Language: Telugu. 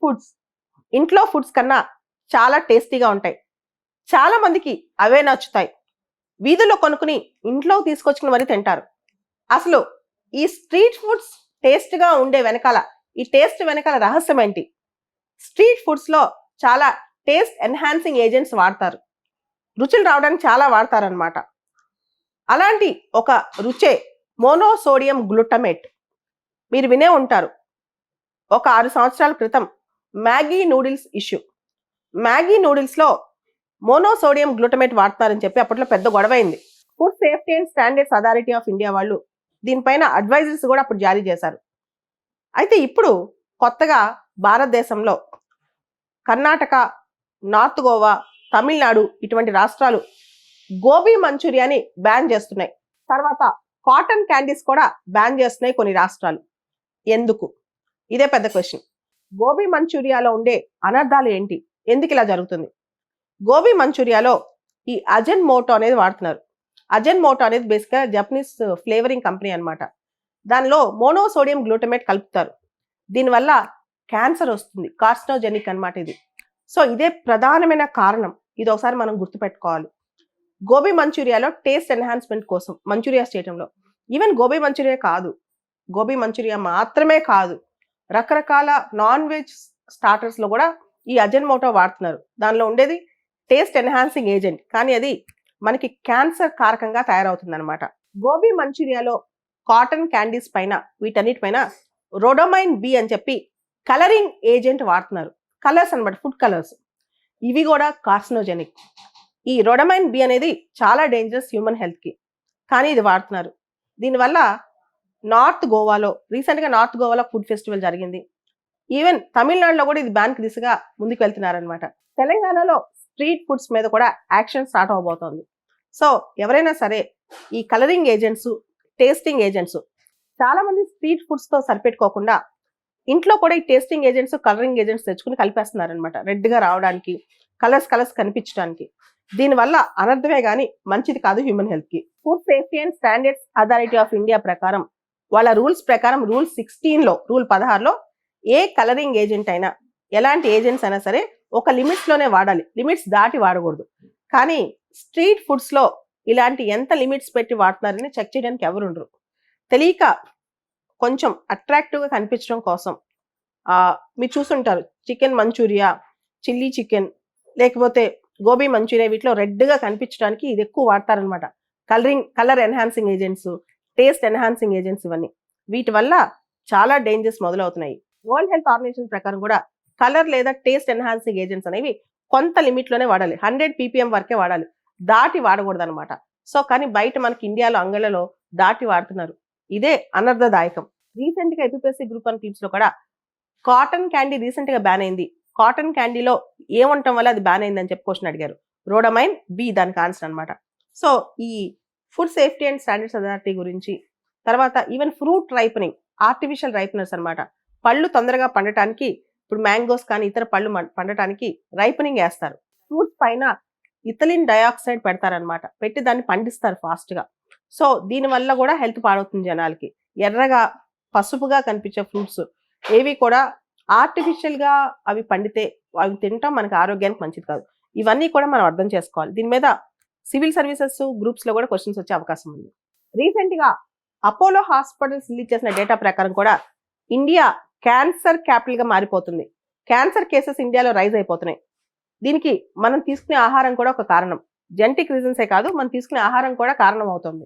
ఫుడ్స్ ఇంట్లో ఫుడ్స్ కన్నా చాలా టేస్టీగా ఉంటాయి. చాలా మందికి అవే నచ్చుతాయి. వీధుల్లో కొనుక్కుని ఇంట్లో తీసుకొచ్చుకుని మరీ తింటారు. అసలు ఈ స్ట్రీట్ ఫుడ్స్ టేస్ట్గా ఉండే వెనకాల, ఈ టేస్ట్ వెనకాల రహస్యం ఏంటి? స్ట్రీట్ ఫుడ్స్లో చాలా టేస్ట్ ఎన్హాన్సింగ్ ఏజెంట్స్ వాడతారు. రుచులు రావడానికి చాలా వాడతారనమాట. అలాంటి ఒక రుచే మోనోసోడియం గ్లూటమేట్. మీరు వినే ఉంటారు. ఒక 6 సంవత్సరాల క్రితం మ్యాగీ నూడిల్స్ ఇష్యూ. మ్యాగీ నూడిల్స్లో మోనోసోడియం గ్లూటమేట్ వాడతారని చెప్పి అప్పట్లో పెద్ద గొడవైంది. Food safety and standards authority of India వాళ్ళు దీనిపైన అడ్వైజర్స్ కూడా అప్పుడు జారీ చేశారు. అయితే ఇప్పుడు కొత్తగా భారతదేశంలో కర్ణాటక, నార్త్ గోవా, తమిళనాడు ఇటువంటి రాష్ట్రాలు గోబీ మంచూరియాని బ్యాన్ చేస్తున్నాయి. తర్వాత కాటన్ క్యాండీస్ కూడా బ్యాన్ చేస్తున్నాయి కొన్ని రాష్ట్రాలు. ఎందుకు? ఇదే పెద్ద క్వశ్చన్. గోబీ మంచూరియాలో ఉండే అనర్థాలు ఏంటి? ఎందుకు ఇలా జరుగుతుంది? గోబీ మంచూరియాలో ఈ అజన్ మోటో అనేది వాడుతున్నారు. అజన్ మోటో అనేది బేసిక్గా జపనీస్ ఫ్లేవరింగ్ కంపెనీ అనమాట. దానిలో మోనోసోడియం గ్లూటమేట్ కలుపుతారు. దీనివల్ల క్యాన్సర్ వస్తుంది, కార్సినోజెనిక్ అనమాట ఇది. సో ఇదే ప్రధానమైన కారణం. ఇది ఒకసారి మనం గుర్తుపెట్టుకోవాలి. గోబీ మంచూరియాలో టేస్ట్ ఎన్హాన్స్మెంట్ కోసం మంచూరియాస్ చేయడంలో, ఈవెన్ గోబీ మంచూరియా కాదు, గోబీ మంచూరియా మాత్రమే కాదు, రకరకాల నాన్ వెజ్ స్టార్టర్స్లో కూడా ఈ అజన్మోటో వాడుతున్నారు. దానిలో ఉండేది టేస్ట్ ఎన్హాన్సింగ్ ఏజెంట్, కానీ అది మనకి క్యాన్సర్ కారకంగా తయారవుతుంది అనమాట. గోబీ మంచూరియాలో కాటన్ క్యాండీస్ పైన, వీటన్నిటి పైన రొడోమైన్ బి అని చెప్పి కలరింగ్ ఏజెంట్ వాడుతున్నారు. కలర్స్ అనమాట, ఫుడ్ కలర్స్. ఇవి కూడా కార్సినోజెనిక్. ఈ రొడమైన్ బి అనేది చాలా డేంజరస్ హ్యూమన్ హెల్త్కి, కానీ ఇది వాడుతున్నారు. దీనివల్ల రీసెంట్గా నార్త్ గోవాలో ఫుడ్ ఫెస్టివల్ జరిగింది. ఈవెన్ తమిళనాడులో కూడా ఇది బ్యాన్కి దిశగా ముందుకు వెళ్తున్నారనమాట. తెలంగాణలో స్ట్రీట్ ఫుడ్స్ మీద కూడా యాక్షన్ స్టార్ట్ అవబోతోంది. సో ఎవరైనా సరే ఈ కలరింగ్ ఏజెంట్స్, టేస్టింగ్ ఏజెంట్స్, చాలా మంది స్ట్రీట్ ఫుడ్స్తో సరిపెట్టుకోకుండా ఇంట్లో కూడా ఈ టేస్టింగ్ ఏజెంట్స్, కలరింగ్ ఏజెంట్స్ తెచ్చుకుని కలిపేస్తున్నారనమాట, రెడ్గా రావడానికి, కలర్స్ కనిపించడానికి. దీనివల్ల అనర్థమే కానీ మంచిది కాదు హ్యూమన్ హెల్త్కి. Food safety and standards authority of India ప్రకారం, వాళ్ళ రూల్స్ ప్రకారం, రూల్ 16లో ఏ కలరింగ్ ఏజెంట్ అయినా, ఎలాంటి ఏజెంట్స్ అయినా సరే ఒక లిమిట్స్లోనే వాడాలి, లిమిట్స్ దాటి వాడకూడదు. కానీ స్ట్రీట్ ఫుడ్స్లో ఇలాంటి ఎంత లిమిట్స్ పెట్టి వాడుతున్నారని చెక్ చేయడానికి ఎవరు ఉండరు. తెలియక కొంచెం అట్రాక్టివ్గా కనిపించడం కోసం మీరు చూసుంటారు, చికెన్ మంచూరియా, చిల్లీ చికెన్, లేకపోతే గోబీ మంచూరియా, వీటిలో రెడ్గా కనిపించడానికి ఇది ఎక్కువ వాడతారనమాట. Colour enhancing agents, taste enhancing agents, ఇవన్నీ వీటి వల్ల చాలా డేంజర్స్ మొదలవుతున్నాయి. వరల్డ్ హెల్త్ ఆర్గనైజేషన్ ప్రకారం కూడా కలర్ లేదా టేస్ట్ ఎన్హాన్సింగ్ ఏజెంట్స్ అనేవి కొంత లిమిట్లోనే వాడాలి, 100 ppm వరకే వాడాలి, దాటి వాడకూడదు అనమాట. సో కానీ బయట మనకి ఇండియాలో అంగళ్ళలో దాటి వాడుతున్నారు. ఇదే అనర్థదాయకం. రీసెంట్గా ఎపిపిఎస్సి గ్రూప్ 1 టీమ్స్లో కూడా కాటన్ క్యాండీ రీసెంట్గా బ్యాన్ అయింది. కాటన్ క్యాండీలో ఏముండటం వల్ల అది బ్యాన్ అయిందని చెప్పి క్వశ్చన్ అడిగారు. రొడమైన్ బి దానికి ఆన్సర్ అనమాట. సో ఈ food safety and standards authority గురించి, తర్వాత ఈవెన్ ఫ్రూట్ రైపనింగ్, ఆర్టిఫిషియల్ రైపనర్స్ అనమాట. పళ్ళు తొందరగా పండటానికి, ఇప్పుడు మ్యాంగోస్ కానీ ఇతర పళ్ళు పండటానికి రైపనింగ్ వేస్తారు. ఫ్రూట్స్ పైన ఇథిలిన్ డయాక్సైడ్ పెడతారనమాట, పెట్టి దాన్ని పండిస్తారు ఫాస్ట్గా. సో దీనివల్ల కూడా హెల్త్ పాడవుతుంది జనాలకి. ఎర్రగా పసుపుగా కనిపించే ఫ్రూట్స్ ఏవి కూడా ఆర్టిఫిషియల్గా అవి పండితే అవి తింటాం, మనకి ఆరోగ్యానికి మంచిది కాదు. ఇవన్నీ కూడా మనం అర్థం చేసుకోవాలి. దీని మీద సివిల్ సర్వీసెస్ గ్రూప్స్లో కూడా క్వశ్చన్స్ వచ్చే అవకాశం ఉంది. రీసెంట్గా అపోలో హాస్పిటల్స్ రిలీజ్ చేసిన డేటా ప్రకారం కూడా ఇండియా క్యాన్సర్ క్యాపిటల్గా మారిపోతుంది. క్యాన్సర్ కేసెస్ ఇండియాలో రైజ్ అయిపోతున్నాయి. దీనికి మనం తీసుకునే ఆహారం కూడా ఒక కారణం. జెనెటిక్ రీజన్సే కాదు, మనం తీసుకునే ఆహారం కూడా కారణం అవుతుంది.